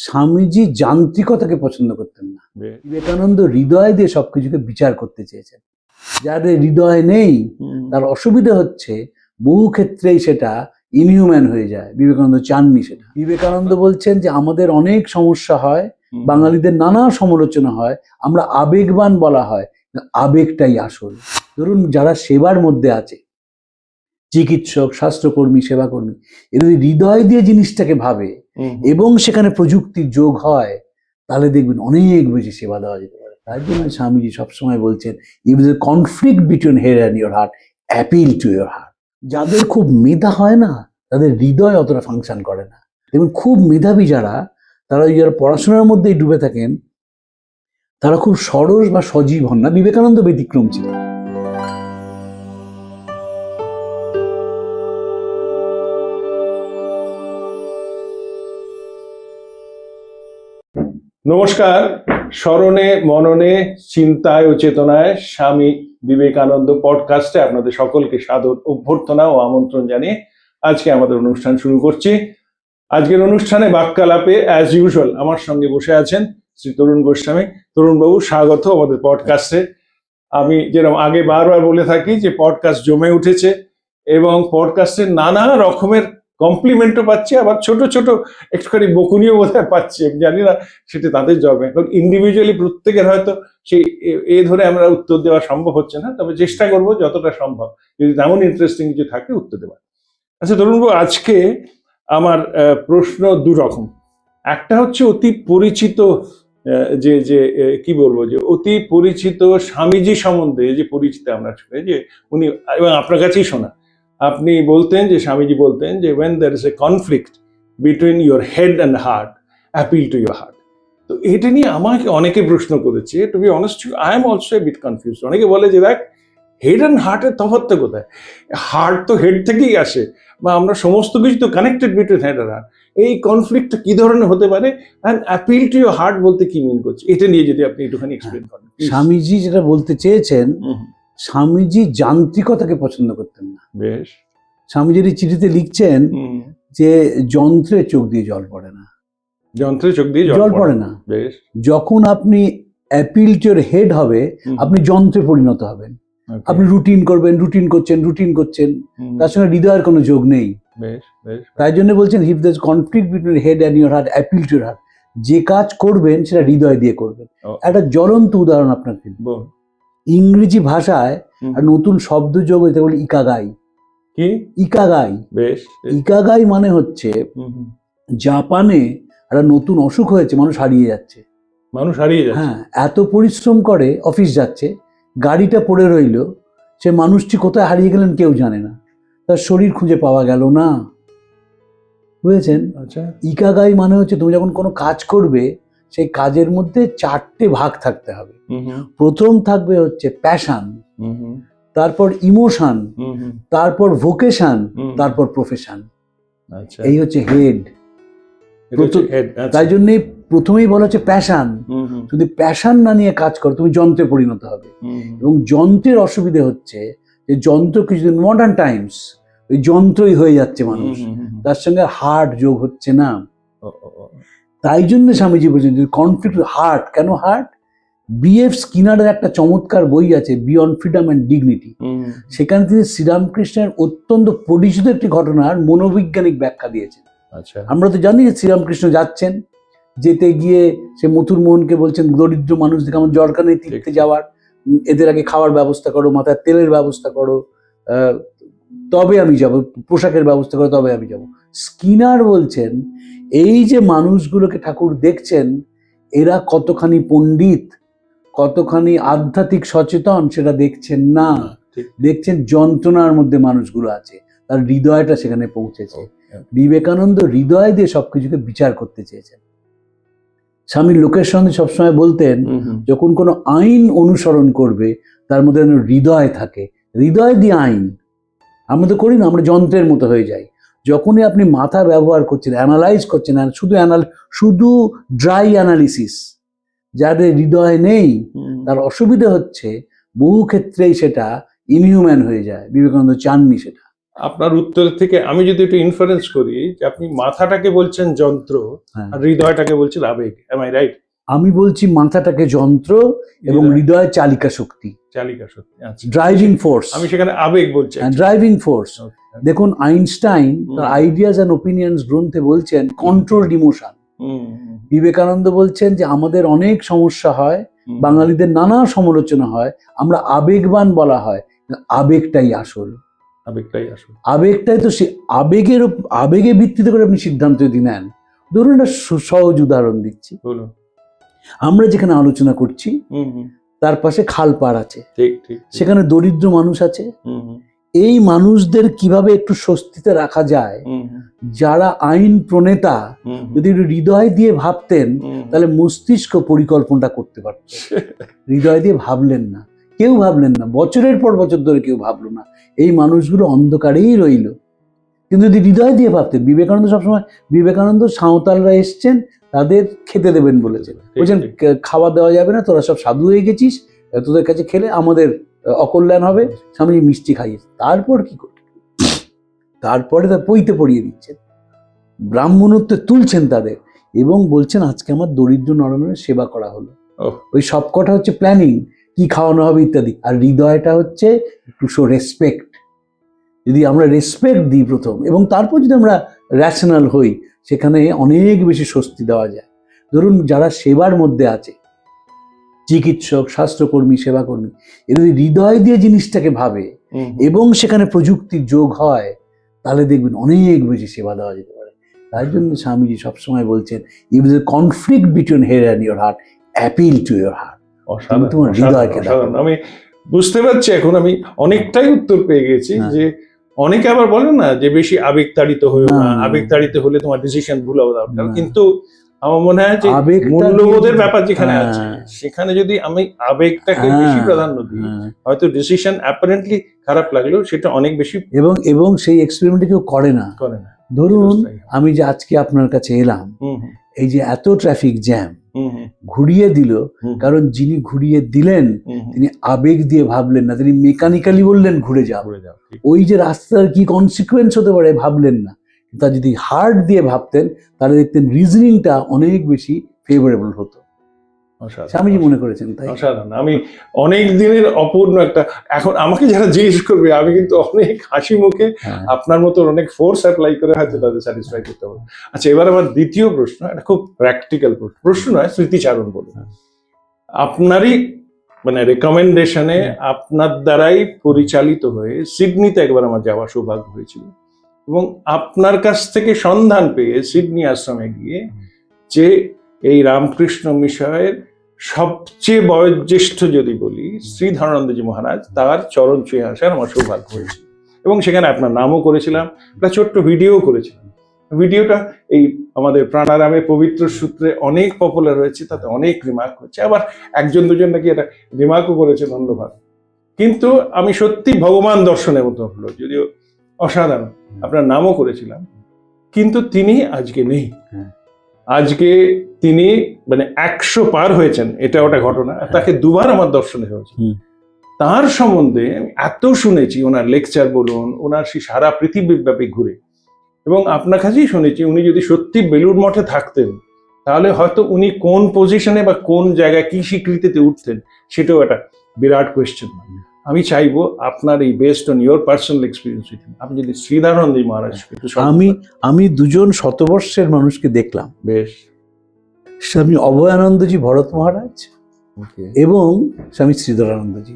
স্বামীজি যান্ত্রিকতাকে পছন্দ করতেন না। বিবেকানন্দ হৃদয় দিয়ে সবকিছুকে বিচার করতে চেয়েছেন। যাদের হৃদয় নেই তার অসুবিধা হচ্ছে বহু ক্ষেত্রেই সেটা ইনহিউম্যান হয়ে যায়। বিবেকানন্দ চাননি সেটা। বিবেকানন্দ বলছেন যে আমাদের অনেক সমস্যা হয়, বাঙালিদের নানা সমালোচনা হয়, আমরা আবেগবান বলা হয়, আবেগটাই আসল। ধরুন যারা সেবার মধ্যে আছে, চিকিৎসক, স্বাস্থ্যকর্মী, সেবাকর্মী, এরা যদি হৃদয় দিয়ে জিনিসটাকে ভাবে এবং সেখানে প্রযুক্তির যোগ হয়, তাহলে দেখবেন অনেক বেশি সেবা দেওয়া যেতে পারে। তাই জন্য স্বামীজি সবসময় বলছেন, if the conflict between head and your heart, appeal to your heart. যাদের খুব মেধা হয় না, তাদের হৃদয় অতটা ফাংশন করে না। দেখুন খুব মেধাবী যারা, তারা যারা পড়াশোনার মধ্যেই ডুবে থাকেন, তারা খুব সরস বা সজীব হন না। বিবেকানন্দ ব্যতিক্রম ছিল। নমস্কার। স্মরণে, মননে, চিন্তায় ও চেতনায় স্বামী বিবেকানন্দ পডকাস্টে আপনাদের সকলকে সাদর অভ্যর্থনা ও আমন্ত্রণ জানিয়ে আজকে আমাদের অনুষ্ঠান শুরু করছি। আজকের অনুষ্ঠানে বাক্যালাপে অ্যাজ ইউজুয়াল আমার সঙ্গে বসে আছেন শ্রী তরুণ গোস্বামী। তরুণবাবু, স্বাগত আমাদের পডকাস্টে। আমি যেরকম আগে বারবার বলে থাকি যে পডকাস্ট জমে উঠেছে এবং পডকাস্টের নানা রকমের কমপ্লিমেন্টও পাচ্ছি, আবার ছোট ছোট একটুখানি বকুনিও বোধহয় পাচ্ছি। আমি জানি না সেটা তাদের জবে, কারণ ইন্ডিভিজুয়ালি প্রত্যেকের হয়তো সেই এ ধরে আমরা উত্তর দেওয়া সম্ভব হচ্ছে না, তবে চেষ্টা করব যতটা সম্ভব যদি তেমন ইন্টারেস্টিং কিছু থাকে উত্তর দেওয়ার। আচ্ছা তরুণবাবু, আজকে আমার প্রশ্ন দুরকম। একটা হচ্ছে অতি পরিচিত যে যে কি বলবো, যে অতি পরিচিত স্বামীজি সম্বন্ধে যে পরিচিত আমরা শুনে, যে উনি, এবং আপনার কাছেই শোনা, আপনি বলতেন যে স্বামীজি বলতেন যে when there is a conflict between your head and heart, appeal to your heart. তো এটা নিয়ে আমাকে অনেকে প্রশ্ন করেছে। To be honest, I am also a bit confused. অনেকে বলে যে দেখ, হেড অ্যান্ড হার্টের তফাৎটা কোথায়? হার্ট তো হেড থেকেই আসে, বা আমরা সমস্ত কিছু তো কানেক্টেড বিটুইন হেড আর হার্ট। এই কনফ্লিক্টটা কি ধরনের হতে পারে, and appeal to your heart বলতে কি মিন করছে, এটা নিয়ে যদি আপনি একটুখানি এক্সপ্লেন করেন। স্বামীজি যেটা বলতে চেয়েছেন, স্বামীজি যান্ত্রিকতাকে পছন্দ করতেন না। বেশ। স্বামীজির চিঠিতে লিখছেন যে যন্ত্রে চোখ দিয়ে জল পড়ে না। যন্ত্রে চোখ দিয়ে জল পড়ে না। বেশ। যখন আপনি অ্যাপিল টু ইয়োর হেড হবে, আপনি যন্ত্রে পরিণত হবেন। আপনি রুটিন করবেন, রুটিন করছেন, তার সঙ্গে হৃদয়ের কোনো যোগ নেই। তাই জন্য বলছেন, if there is conflict between head and your heart, appeal to your heart. যে কাজ করবেন সেটা হৃদয় দিয়ে করবেন। একটা জ্বলন্ত উদাহরণ আপনাকে, ইংরেজি ভাষায় আর নতুন শব্দ যোগ হয়েছে, বলে ইকাগাই। কি ইকাগাই? বেশ। ইকাগাই মানে হচ্ছে জাপানে একটা নতুন অসুখ হয়েছে, মানুষ হারিয়ে যাচ্ছে। হ্যাঁ, এত পরিশ্রম করে, অফিস যাচ্ছে, গাড়িটা পড়ে রইল, সে মানুষটি কোথায় হারিয়ে গেলেন কেউ জানে না, তার শরীর খুঁজে পাওয়া গেল না। বুঝেছেন? আচ্ছা। ইকাগাই মানে হচ্ছে তুমি যখন কোনো কাজ করবে, সেই কাজের মধ্যে 4টে ভাগ থাকতে হবে। প্রথম থাকবে হচ্ছে প্যাশন, তারপর ইমোশন, তারপর ভোকেশন, তারপর প্রফেশন। এই হচ্ছে হেড। তাই জন্যই প্রথমেই বলা হচ্ছে প্যাশন। যদি প্যাশন না নিয়ে কাজ করো, তুমি যন্ত্রে পরিণত হবে। এবং যন্ত্রের অসুবিধে হচ্ছে যে যন্ত্র কিছুদিন, মডার্ন টাইমস, ওই যন্ত্রই হয়ে যাচ্ছে মানুষ, তার সঙ্গে হার্ট যোগ হচ্ছে না। তাই জন্য স্বামীজি বলছেন কনফ্লিক্ট হার্ট। কেন হার্ট? বিএফ স্কিনারের একটা চমৎকার বই আছে, বিয়ন্ড ফ্রিডম অ্যান্ড ডিগনিটি। সেখানে তিনি শ্রীরামকৃষ্ণের অত্যন্ত পরিচিত একটি ঘটনার মনোবৈজ্ঞানিক ব্যাখ্যা দিয়েছেন। আচ্ছা। আমরা তো জানি যে শ্রীরামকৃষ্ণ যাচ্ছেন, যেতে গিয়ে সে মথুর মোহনকে বলছেন, দরিদ্র মানুষদের আমার দরকার নেই তীর্থে যাওয়ার, এদের আগে খাওয়ার ব্যবস্থা করো, মাথায় তেলের ব্যবস্থা করো, তবে আমি যাব, পোশাকের ব্যবস্থা করো, তবে আমি যাব। স্কিনার বলছেন, এই যে মানুষগুলোকে ঠাকুর দেখছেন, এরা কতখানি পণ্ডিত, কতখানি আধ্যাত্মিক সচেতন, সেটা দেখছেন না। দেখছেন যন্ত্রণার মধ্যে মানুষগুলো আছে, তার হৃদয়টা সেখানে পৌঁছেছে। বিবেকানন্দ হৃদয় দিয়ে সবকিছুকে বিচার করতে চেয়েছেন। স্বামী লোকের সঙ্গে সবসময় বলতেন, যখন কোনো আইন অনুসরণ করবে, তার মধ্যে যেন হৃদয় থাকে। হৃদয় দিয়ে আইন আমরা তো করি না, আমরা যন্ত্রের মতো হয়ে যাই। যখনই আপনি মাথা ব্যবহার করছেন, অ্যানালাইজ করছেন, শুধু ড্রাই অ্যানালিসিস, যাদের হৃদয় নেই তার অসুবিধা হচ্ছে বহু ক্ষেত্রেই সেটা ইনহিউম্যান হয়ে যায়। বিবেকানন্দ চাননি সেটা। আপনার উত্তর থেকে আমি যদি একটু ইনফারেন্স করি যে আপনি মাথাটাকে বলছেন যন্ত্র হ্যাঁ। আর হৃদয়টাকে বলছেন আবেগ, এম আই রাইট? আমি বলছি মাথাটাকে যন্ত্র এবং হৃদয় চালিকা শক্তি, চালিকা শক্তি, আচ্ছা, ড্রাইভিং ফোর্স। আমি সেখানে আবেগ বলছি। Driving force. Okay. দেখুন আইনস্টাইন তার আইডিয়াস অ্যান্ড ওপিনিয়ন্স গ্রন্থে বলছেন কন্ট্রোলড ইমোশন। বিবেকানন্দ বলছেন যে আমাদের অনেক সমস্যা হয়, বাঙালিদের নানা সমালোচনা হয়, আমরা আবেগবান বলা হয়, আবেগটাই আসল। আবেগটাই আসল। আবেগটাই তো সে আবেগে ভিত্তিতে করে আপনি সিদ্ধান্ত যদি নেন। ধরুন একটা সহজ উদাহরণ দিচ্ছি, আমরা যেখানে আলোচনা করছি তার পাশে খাল পাড় আছে, সেখানে দরিদ্র মানুষ আছে। এই মানুষদের কিভাবে একটু স্বস্তিতে রাখা যায়, যারা আইন প্রণেতা যদি একটু হৃদয় দিয়ে ভাবতেন তাহলে মস্তিষ্ক পরিকল্পনাটা করতে পারত। হৃদয় দিয়ে ভাবলেন না, কেউ ভাবলেন না, বছরের পর বছর ধরে কেউ ভাবলো না, এই মানুষগুলো অন্ধকারেই রইল। কিন্তু যদি হৃদয় দিয়ে ভাবতেন, বিবেকানন্দ সাঁওতালরা এসছেন, তাদের খেতে দেবেন বলেছেন, বলছেন খাওয়া দেওয়া যাবে না, তোরা সব সাধু হয়ে গেছিস, তোদের কাছে খেলে আমাদের অকল্যাণ হবে। স্বামীজি মিষ্টি খাইয়েছে, তারপর কি করবে, তারপরে তার পইতে পড়িয়ে দিচ্ছেন, ব্রাহ্মণত্বে তুলছেন তাদের এবং বলছেন আজকে আমার দরিদ্র নরনারীর সেবা করা হলো। ওই সবকটা হচ্ছে প্ল্যানিং, কি খাওয়ানো হবে ইত্যাদি। আর হৃদয়টা হচ্ছে টু শো রেসপেক্ট। যদি আমরা রেসপেক্ট দিই প্রথম এবং তারপর যদি আমরা র্যাশনাল হই, সেখানে অনেক বেশি স্বস্তি দেওয়া যায়। ধরুন যারা সেবার মধ্যে আছে, চিকিৎসক, স্বাস্থ্যকর্মী, সেবাকর্মী, এরা যদি হৃদয় দিয়ে জিনিসটাকে ভাবে এবং সেখানে প্রযুক্তির যোগ হয়, তাহলে দেখবেন অনেক বেশি সেবা দেওয়া যেতে পারে। তাই জন্য স্বামীজি সবসময় বলছেন, if the conflict between head and your heart, appeal to your heart. তোমার হৃদয়কে দাও। আমি বুঝতে পারছি, এখন আমি অনেকটাই উত্তর পেয়ে গেছি। যে অনেকে আবার বলে না যে বেশি আবেগতাড়িত হয়েও না, আবেগতাড়িত হলে তোমার ডিসিশন ভুল হবে দরকার। কিন্তু আমার মনে হয় যে মূল্যবোধের ব্যাপার যেখানে আছে, সেখানে যদি আমি আবেগটাকে বেশি প্রাধান্য দিই, হয়তো ডিসিশন অ্যাপারেন্টলি খারাপ লাগলেও সেটা অনেক বেশি। এবং সেই এক্সপেরিমেন্ট কেউ করে না। ধরুন আমি যে আজকে আপনার কাছে এলাম, এই যে এত ট্রাফিক জ্যাম ঘুরিয়ে দিল, কারণ যিনি ঘুরিয়ে দিলেন তিনি আবেগ দিয়ে ভাবলেন না, তিনি মেকানিক্যালি বললেন ঘুরে যাও। ওই যে রাস্তার কি কনসিকুয়েন্স হতে পারে ভাবলেন না। তা যদি হার্ট দিয়ে ভাবতেন তাহলে দেখতেন রিজনিংটা অনেক বেশি ফেভারেবল হতো। স্বামীজি মনে করেছেন তাই। অসাধারণ। আমি অনেক দিনের অপূর্ণ একটা, এখন আমাকে যারা জিজ্ঞেস করবে আমি কিন্তু অনেক হাসি মুখে আপনার মতো অনেক ফোর্স অ্যাপ্লাই করে হয়তো তাদের স্যাটিসফাই করতে পারবো। আচ্ছা, এবার আমার দ্বিতীয় প্রশ্ন, এটা খুব প্র্যাকটিক্যাল প্রশ্ন নয়, স্মৃতিচারণ বলুন। আপনারই মানে রেকমেন্ডেশনে, আপনার দ্বারাই পরিচালিত হয়ে সিডনিতে একবার আমার যাওয়ার সৌভাগ্য হয়েছিল এবং আপনার কাছ থেকে সন্ধান পেয়ে সিডনি আশ্রমে গিয়ে যে এই রামকৃষ্ণ মিশনের সবচেয়ে বয়োজ্যেষ্ঠ যদি বলি শ্রী ধর্মানন্দজি মহারাজ, তার চরণ ছুঁয়ে আসার আমার সৌভাগ্য হয়েছিল এবং সেখানে আপনার নামও করেছিলাম, একটা ছোট্ট ভিডিও করেছিলাম। ভিডিওটা এই আমাদের প্রাণারামে পবিত্র সূত্রে অনেক পপুলার হয়েছে, তাতে অনেক রিমার্ক হচ্ছে, আবার একজন দুজন নাকি এটা রিমার্কও করেছেন অন্যভাবে। কিন্তু আমি সত্যি ভগবান দর্শনের মতো হলো, যদিও অসাধারণ, আপনার নামও করেছিলাম, কিন্তু তিনি আজকে নেই। আজকে তিনি মানে 100 পার হয়েছেন, এটা ওটা ঘটনা। তাকে দুবার আমার দর্শনে হয়েছে। তার সম্বন্ধে আমি এত শুনেছি, ওনার লেকচার বলুন, ওনার সেই সারা পৃথিবীব্যাপী ঘুরে, এবং আপনার কাছেই শুনেছি উনি যদি সত্যি বেলুড় মঠে থাকতেন তাহলে হয়তো উনি কোন পজিশনে বা কোন জায়গায় কি স্বীকৃতিতে উঠতেন সেটাও একটা বিরাট কোয়েশ্চেন। আমি চাইবো আপনার এই based on your personal experience, আপনি যদি শ্রীধরানন্দজি মহারাজ, আমি দুজন শতবর্ষের মানুষকে দেখলাম, বেশ, স্বামী অভয়ানন্দজি ভরত মহারাজ এবং স্বামী শ্রীধরানন্দজি।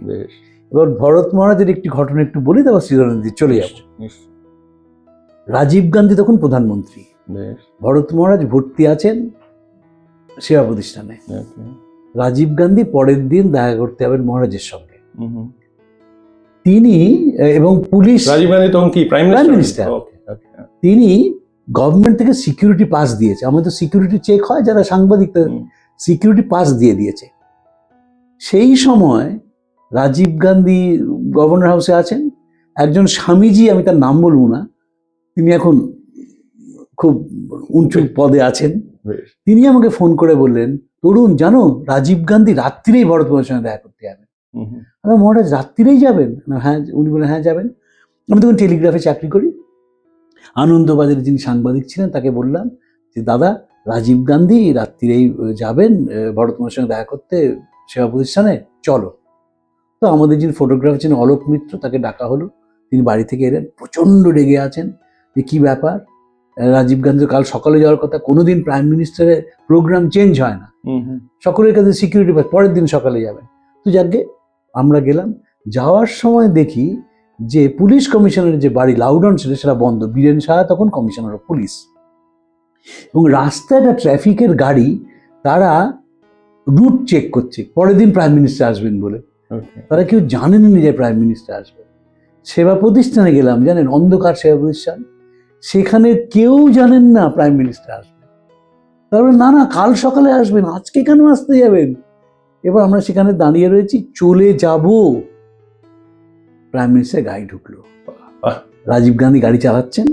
এবার ভরত মহারাজের একটি ঘটনা একটু বলি, তারপর শ্রীধরানন্দজি চলে যাব। রাজীব গান্ধী তখন প্রধানমন্ত্রী, ভরত মহারাজ ভর্তি আছেন সেবা প্রতিষ্ঠানে। রাজীব গান্ধী পরের দিন দেখা করতে যাবেন মহারাজের সঙ্গে। তিনি এবং পুলিশ, রাজীব গান্ধী তখন কি প্রাইম মিনিস্টার, তিনি গভর্নমেন্ট থেকে সিকিউরিটি পাস দিয়েছে। আমাদের তো সিকিউরিটি চেক হয়, যারা সাংবাদিক, সিকিউরিটি পাস দিয়ে দিয়েছে। সেই সময় রাজীব গান্ধী গভর্নর হাউসে আছেন, একজন স্বামীজি, আমি তার নাম বলবো না, তিনি এখন খুব উঁচু পদে আছেন, তিনি আমাকে ফোন করে বললেন, তরুণ জানো রাজীব গান্ধী রাত্রিরেই ভরত মহারাজের সঙ্গে দেখা করতে যাবেন। মহারাজ রাত্রিরেই যাবেন? হ্যাঁ। উনি বলেন হ্যাঁ যাবেন। আমি তখন টেলিগ্রাফে চাকরি করি। আনন্দবাজারে যিনি সাংবাদিক ছিলেন তাকে বললাম যে দাদা, রাজীব গান্ধী রাত্রিরেই যাবেন ভরতমার সঙ্গে দেখা করতে সেবা প্রতিষ্ঠানে, চলো। তো আমাদের যিনি ফটোগ্রাফার ছিলেন অলোক মিত্র, তাকে ডাকা হলো। তিনি বাড়ি থেকে এলেন, প্রচণ্ড রেগে আছেন যে কী ব্যাপার, রাজীব গান্ধীর কাল সকালে যাওয়ার কথা, কোনোদিন প্রাইম মিনিস্টারের প্রোগ্রাম চেঞ্জ হয় না, সকলের কাছে সিকিউরিটি পাস, পরের দিন সকালে যাবেন। তো যাকে আমরা গেলাম, যাওয়ার সময় দেখি যে পুলিশ কমিশনারের যে বাড়ি লাউডন ছিল সেটা বন্ধ, বীরেন সাহা তখন কমিশনার অফ পুলিশ, এবং রাস্তায় একটা ট্রাফিকের গাড়ি, তারা রুট চেক করছে পরের দিন প্রাইম মিনিস্টার আসবেন বলে। তারা কেউ জানেন না যে প্রাইম মিনিস্টার আসবে। সেবা প্রতিষ্ঠানে গেলাম, জানেন, অন্ধকার সেবা প্রতিষ্ঠান, সেখানে কেউ জানেন না প্রাইম মিনিস্টার আসবে। তারপরে না না, কাল সকালে আসবেন, আজকে কেন আসতে যাবেন? এবার আমরা সেখানে দাঁড়িয়ে রয়েছি, চলে যাব, প্রাইম মিনিস্টার গাড়ি ঢুকলো। রাজীব গান্ধী গাড়ি চালাচ্ছেন,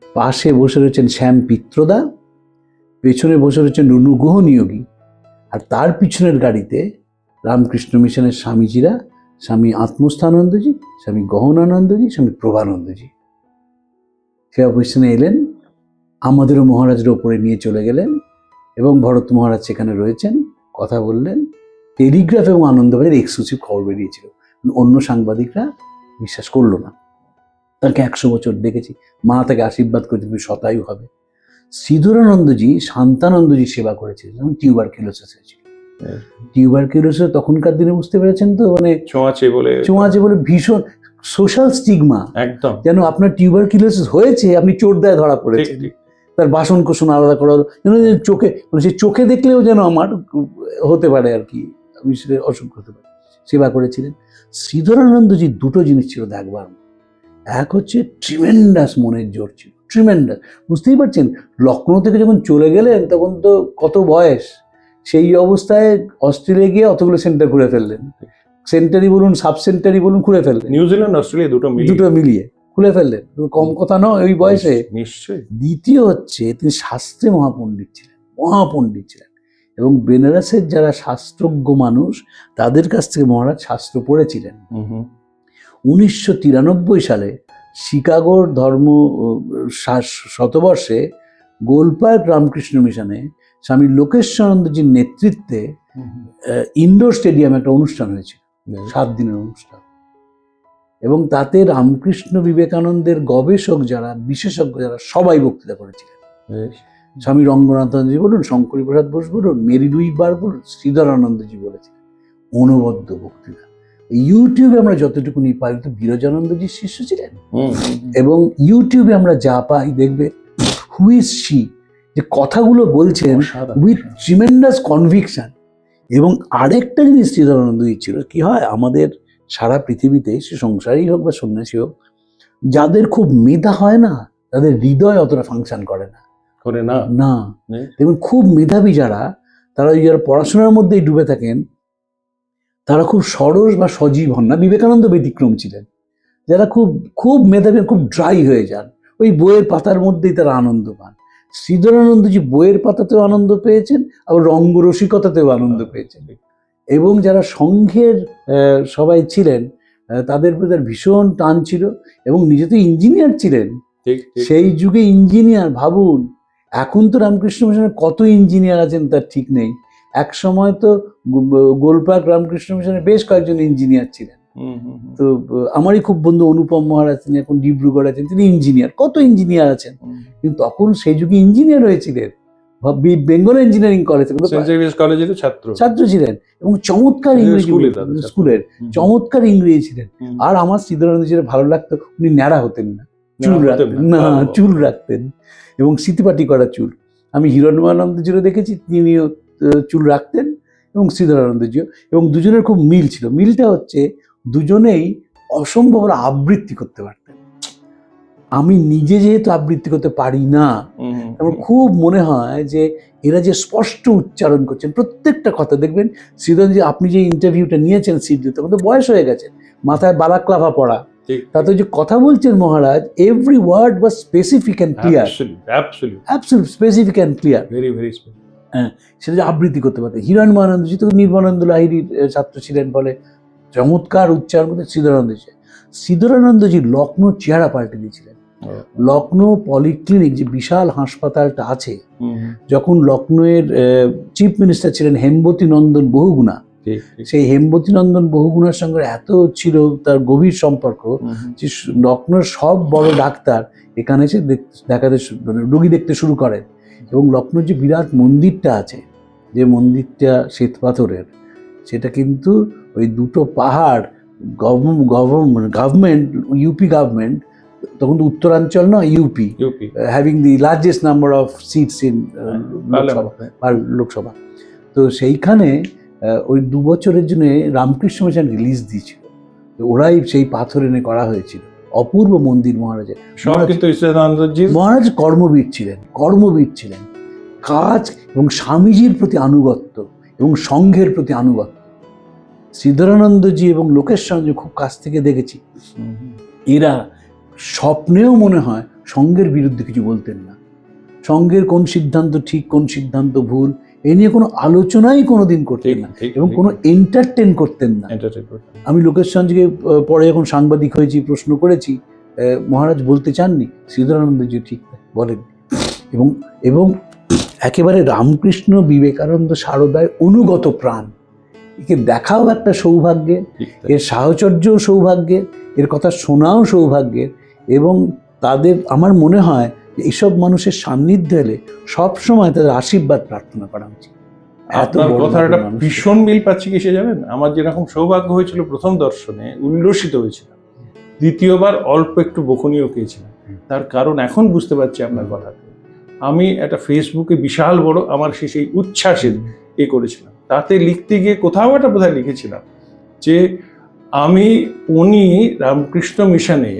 পাশে বসে রয়েছেন শ্যাম পিত্রদা, পেছনে বসে রয়েছেন অনুগ্রহ নিয়োগী, আর তার পিছনের গাড়িতে রামকৃষ্ণ মিশনের স্বামীজিরা, স্বামী আত্মস্থানন্দজি, স্বামী গহনানন্দজি, স্বামী প্রভানন্দজি সেবা প্রতিষ্ঠানে এলেন, আমাদেরও মহারাজের ওপরে নিয়ে চলে গেলেন, এবং ভরত মহারাজ সেখানে রয়েছেন, কথা বললেন। টেলিগ্রাফ এবং আনন্দবাজার এক্সক্লুসিভ খবর বেরিয়েছিল, অন্য সাংবাদিকরা বিশ্বাস করলো না। তাকে 100 বছর দেখেছি, মা তাকে আশীর্বাদ করেছে তুমি শতায়ু হবে। শ্রীধরানন্দজি শান্তানন্দজি সেবা করেছিলেন যখন টিউবারকিউলোসিস হয়েছিল। টিউবারকিউলোসিস তখনকার দিনে বুঝতে পেরেছেন তো, মানে ছোঁয়াচে বলে ভীষণ সোশ্যাল স্টিগমা, একদম, যেন আপনার টিউবারকিউলোসিস হয়েছে, আপনি চোরদায় ধরা পড়েছেন, তার বাসন কোসন আলাদা করা, যেন চোখে, মানে সে চোখে দেখলেও যেন আমার হতে পারে আর কি, অসুখ হতে পারে। সেবা করেছিলেন। শ্রীধরানন্দজি দুটো জিনিস ছিল দেখবার, এক হচ্ছে ট্রিমেন্ডাস মনের জোর ছিল, ট্রিমেন্ডাস। বুঝতেই পারছেন, লখনৌ থেকে যখন চলে গেলেন তখন তো কত বয়স, সেই অবস্থায় অস্ট্রেলিয়া গিয়ে অতগুলো সেন্টার ঘুরে ফেললেন, সেন্টারই বলুন সাব সেন্টারই বলুন ঘুরে ফেললেন, নিউজিল্যান্ড অস্ট্রেলিয়া দুটো মিলিয়ে খুলে ফেললেন, কম কথা নয় ওই বয়সে। নিশ্চয়ই। দ্বিতীয় হচ্ছে তিনি শাস্ত্রে মহাপণ্ডিত ছিলেন, এবং বেনারসের যারা শাস্ত্রজ্ঞ মানুষ তাদের কাছ থেকে মহারাজ শাস্ত্র পড়েছিলেন। 1993 সালে শিকাগোর ধর্ম শতবর্ষে গোলপার্ক রামকৃষ্ণ মিশনে স্বামী লোকেশ্বরানন্দজির নেতৃত্বে ইনডোর স্টেডিয়ামে একটা অনুষ্ঠান হয়েছিল, 7 দিনের অনুষ্ঠান, এবং তাতে রামকৃষ্ণ বিবেকানন্দের গবেষক যারা, বিশেষজ্ঞ যারা, সবাই বক্তৃতা করেছিলেন। স্বামী রঙ্গনাথজি বলুন, শঙ্করী প্রসাদ বোস বলুন, মেরি লুই বার বলুন, শ্রীধরানন্দজি বলেছিলেন, অনবদ্য বক্তৃতা। ইউটিউবে আমরা যতটুকুনি পাই, তো বিরজানন্দজির শিষ্য ছিলেন, এবং ইউটিউবে আমরা যা পাই দেখবে হু ইজ শি, যে কথাগুলো বলছেন উইথ ট্রিমেন্ডাস কনভিকশন। এবং আরেকটা জিনিস শ্রীধরানন্দজি ছিল, কি হয় আমাদের সারা পৃথিবীতে, সে সংসারী হোক বা সন্ন্যাসী হোক, যাদের খুব মেধা হয় না, তাদের হৃদয় অতটা ফাংশন করে না। দেখুন, খুব মেধাবী যারা, তারা যারা পড়াশোনার মধ্যেই ডুবে থাকেন, তারা খুব সরস বা সজীব হন না। বিবেকানন্দ ব্যতিক্রম ছিলেন। যারা খুব খুব মেধাবী, খুব ড্রাই হয়ে যান, ওই বইয়ের পাতার মধ্যেই তারা আনন্দ পান। শ্রীধরানন্দজি বইয়ের পাতাতেও আনন্দ পেয়েছেন, আবার রঙ্গরসিকতাতেও আনন্দ পেয়েছেন। এবং যারা সংঘের সবাই ছিলেন, তাদের প্রতি তার ভীষণ টান ছিল, এবং নিজে তো ইঞ্জিনিয়ার ছিলেন। সেই যুগে ইঞ্জিনিয়ার, ভাবুন, এখন তো রামকৃষ্ণ মিশনে কত ইঞ্জিনিয়ার আছেন তার ঠিক নেই। এক সময় তো গোলপার্ক রামকৃষ্ণ মিশনে বেশ কয়েকজন ইঞ্জিনিয়ার ছিলেন। তো আমারই খুব বন্ধু অনুপম মহারাজ, তিনি এখন ডিব্রুগড় আছেন, তিনি ইঞ্জিনিয়ার, কত ইঞ্জিনিয়ার আছেন। কিন্তু তখন সেই যুগে ইঞ্জিনিয়ার হয়েছিলেন, বেঙ্গল ইঞ্জিনিয়ারিং কলেজের ছাত্র ছিলেন, এবং চমৎকার ইংরেজি, স্কুলের চমৎকার ইংরেজি ছিলেন। আর আমার শ্রীধরানন্দজির ভালো লাগতো, উনি ন্যাড়া হতেন না, চুল রাখতেন, এবং স্মৃতিপাটি করা চুল। আমি হিরণ্যমানন্দজিরও দেখেছি, তিনিও চুল রাখতেন, এবং শ্রীধরানন্দজিও, এবং দুজনের খুব মিল ছিল। মিলটা হচ্ছে দুজনেই অসম্ভব আবৃত্তি করতে পারতেন। আমি নিজে যেহেতু আবৃত্তি করতে পারি না, আমার খুব মনে হয় যে এরা যে স্পষ্ট উচ্চারণ করছেন প্রত্যেকটা কথা। দেখবেন শ্রীধরজি, আপনি যে ইন্টারভিউটা নিয়েছেন সিডনি, তখন তো বয়স হয়ে গেছে, মাথায় বালাক্লাভা পড়া, তাতে যে কথা বলছেন Maharaj, every word was specific and clear, absolute specific and clear, very হ্যাঁ, সেটা যে আবৃত্তি করতে পারতেন। হিরণ্যমানন্দজি তো নির্মলানন্দ লাহিড়ির ছাত্র ছিলেন বলে চমৎকার উচ্চারণ করতেন শ্রীধরানন্দজি। শ্রীধরানন্দজি লখনৌ চেহারা পাল্টে দিয়েছিলেন। লখনৌ পলিক্লিনিক যে বিশাল হাসপাতালটা আছে, যখন লখনৌয়ের চিফ মিনিস্টার ছিলেন হেমবতী নন্দন বহুগুণা, সেই হেমবতী নন্দন বহুগুণার সঙ্গে এত ছিল তার গভীর সম্পর্ক যে লখনৌর সব বড় ডাক্তার এখানে এসে দেখাতে রোগী দেখতে শুরু করেন। এবং লখনৌর যে বিরাট মন্দিরটা আছে, যে মন্দিরটা শ্বেত পাথরের, সেটা কিন্তু ওই দুটো পাহাড় গভর্নমেন্ট ইউপি গভর্নমেন্ট, তখন তো উত্তরাঞ্চল না UP, having the largest number of seats in Lok Sabha, তো সেইখানে ওই 2 বছরের জন্য রামকৃষ্ণ মিশন রিলিজ দিয়েছিল, ওরাই সেই পাথর এনে করা হয়েছিল। অপূর্ব মন্দির মহারাজের। মহারাজ কর্মবীর ছিলেন, কাজ এবং স্বামীজির প্রতি আনুগত্য এবং সংঘের প্রতি আনুগত্য। শ্রীধরানন্দজি এবং লোকেশ্বরজি খুব কাছ থেকে দেখেছি, এরা স্বপ্নেও মনে হয় সংঘের বিরুদ্ধে কিছু বলতেন না। সংঘের কোন সিদ্ধান্ত ঠিক, কোন সিদ্ধান্ত ভুল, এ নিয়ে কোনো আলোচনাই কোনোদিন করতেন না এবং কোনো এন্টারটেন করতেন না। আমি লোকেশ্বরজিকে পরে যখন সাংবাদিক হয়েছি প্রশ্ন করেছি, মহারাজ বলতে চাননি, শ্রীধরানন্দজি ঠিক বলেন। এবং একেবারে রামকৃষ্ণ বিবেকানন্দ সারদায় অনুগত প্রাণ, একে দেখাও একটা সৌভাগ্যের, এর সাহচর্যও সৌভাগ্যের, এর কথা শোনাও সৌভাগ্যের। এবং তাদের আমার মনে হয় এইসব মানুষের সান্নিধ্য এলে সবসময় তাদের আশীর্বাদ প্রার্থনা করা উচিত। আপনার কথাটা ভীষণ মিল পাচ্ছি কিসে জানেন? আমার যেরকম সৌভাগ্য হয়েছিল প্রথম দর্শনে উল্লসিত হয়েছিলাম, দ্বিতীয়বার অল্প একটু বকুনিও পেয়েছিলাম। তার কারণ এখন বুঝতে পারছি আপনার কথাতে। আমি একটা ফেসবুকে বিশাল বড় আমার সেই উচ্ছ্বাসের করেছিলাম, তাতে লিখতে গিয়ে কোথাও একটা বোধহয় লিখেছিলাম যে উনি রামকৃষ্ণ মিশনে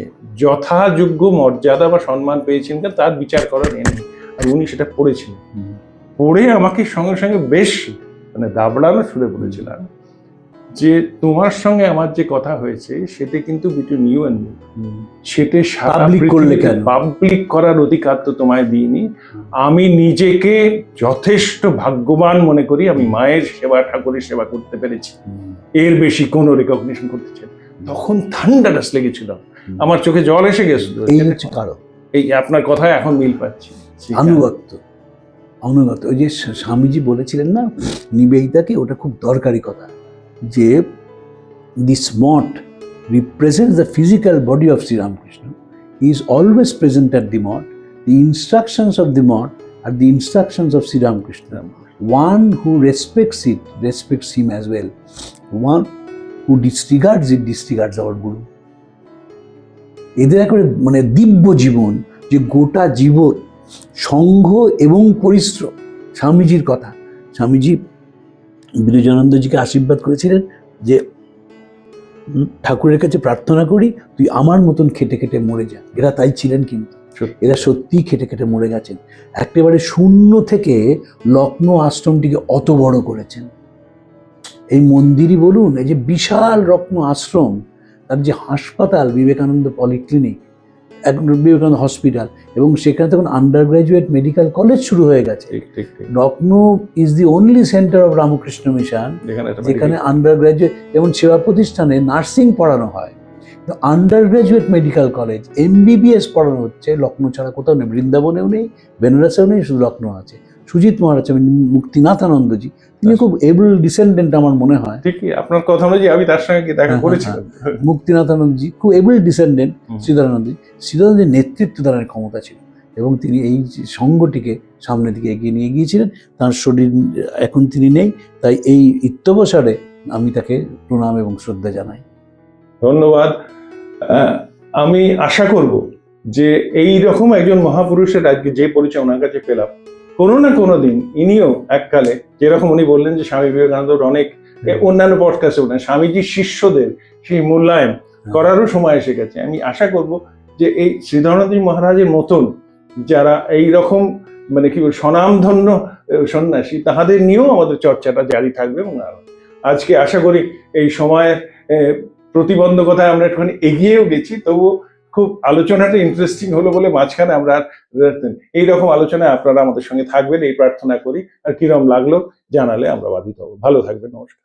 যথাযোগ্য মর্যাদা বা সম্মান পেয়েছেন তার বিচার করার নেই, আর উনি সেটা পড়েছিলেন। পড়ে আমাকে সঙ্গে সঙ্গে বেশ দাবড়ানো শুরু বলেছিলাম যে তোমার সঙ্গে আমার যে কথা হয়েছে সেটা কিন্তু বিটুইন ইউ এন্ড মি, সেটা পাবলিক করার অধিকার তো তোমায় দিইনি। আমি নিজেকে যথেষ্ট ভাগ্যবান মনে করি, আমি মায়ের সেবা, ঠাকুরের সেবা করতে পেরেছি, এর বেশি কোনো রেকগনিশন করতে চাই। তখন থান্ডারাস লেগেছিল, আমার চোখে জল এসে গেছিল। এই আপনার কথায় এখন মিল পাচ্ছি। অনুগত ওই যে স্বামীজি বলেছিলেন না নিবেদিতাকে, ওটা খুব দরকারি কথা, যে this math represents the physical body of Shri Ramakrishna, he is always present at the math, the instructions of the math are the instructions of Shri Ramakrishna. One who respects it respects him as well. One who disregards it disregards our Guru. এদের একটা দিব্য জীবন, যে গোটা জীবন সংঘ এবং পরিশ্রম। স্বামীজির কথা, স্বামীজি বিরজানন্দজিকে আশীর্বাদ করেছিলেন যে ঠাকুরের কাছে প্রার্থনা করি তুই আমার মতন খেটে খেটে মরে যা। এরা তাই ছিলেন, কিন্তু এরা সত্যিই খেটে খেটে মরে গেছেন। একেবারে শূন্য থেকে লখনৌ আশ্রমটিকে অত বড় করেছেন। এই মন্দিরই বলুন, এই যে বিশাল লখনৌ আশ্রম, তার যে হাসপাতাল বিবেকানন্দ পলিক্লিনিক, বিবেকানন্দ হসপিটাল, এবং সেখানে তখন আন্ডার গ্রাজুয়েট মেডিকেল কলেজ শুরু হয়ে গেছে। Lucknow is the only centre of Ramakrishna mission যেখানে আন্ডার গ্রাজুয়েট, যেমন সেবা প্রতিষ্ঠানে নার্সিং পড়ানো হয়, under graduate medical college MBBS পড়ানো হচ্ছে লখনৌ ছাড়া কোথাও নেই, বৃন্দাবনেও নেই, বেনারসেও নেই, শুধু লখনৌ আছে। সুজিত মহারাজ, মুক্তিনাথানন্দজি, তিনি খুব এবল ডিসেন্ডেন্ট আমার মনে হয়। ঠিকই আপনার কথা অনুযায়ী আমি তার সঙ্গে দেখা করেছিলাম। মুক্তিনাথানন্দজি খুব এবল ডিসেন্ডেন্ট। শ্রীধরানন্দজির নেতৃত্ব দানের ক্ষমতা ছিল এবং তিনি এই সংঘটিকে সামনের দিকে এগিয়ে নিয়ে গিয়েছিলেন। তার শরীর এখন তিনি নেই, তাই এই ইত্যবসরে আমি তাকে প্রণাম এবং শ্রদ্ধা জানাই। ধন্যবাদ। আমি আশা করব যে এই রকম একজন মহাপুরুষের আজকে যে পরিচয় ওনার কাছে পেলাম, কোনো না কোনো দিন ইনিও এককালে, যেরকম উনি বললেন যে স্বামী বিবেকানন্দর অনেক অন্যান্য পডকাস্টে বলেন, স্বামীজির শিষ্যদের সেই মূল্যায়ন করারও সময় এসে গেছে। আমি আশা করব যে এই শ্রীধরানন্দজি মহারাজের মতন যারা এই রকম কি স্বনামধন্য সন্ন্যাসী, তাহাদের নিয়েও আমাদের চর্চাটা জারি থাকবে। এবং আজকে আশা করি এই সময়ের প্রতিবন্ধকতায় আমরা একটুখানি এগিয়েও গেছি, তবুও খুব আলোচনাটা ইন্টারেস্টিং হলো বলে মাঝখানে আমরা এইরকম আলোচনায় আপনারা আমাদের সঙ্গে থাকবেন এই প্রার্থনা করি। আর কিরম লাগলো জানালে আমরা বাধিত হব। ভালো থাকবেন, নমস্কার।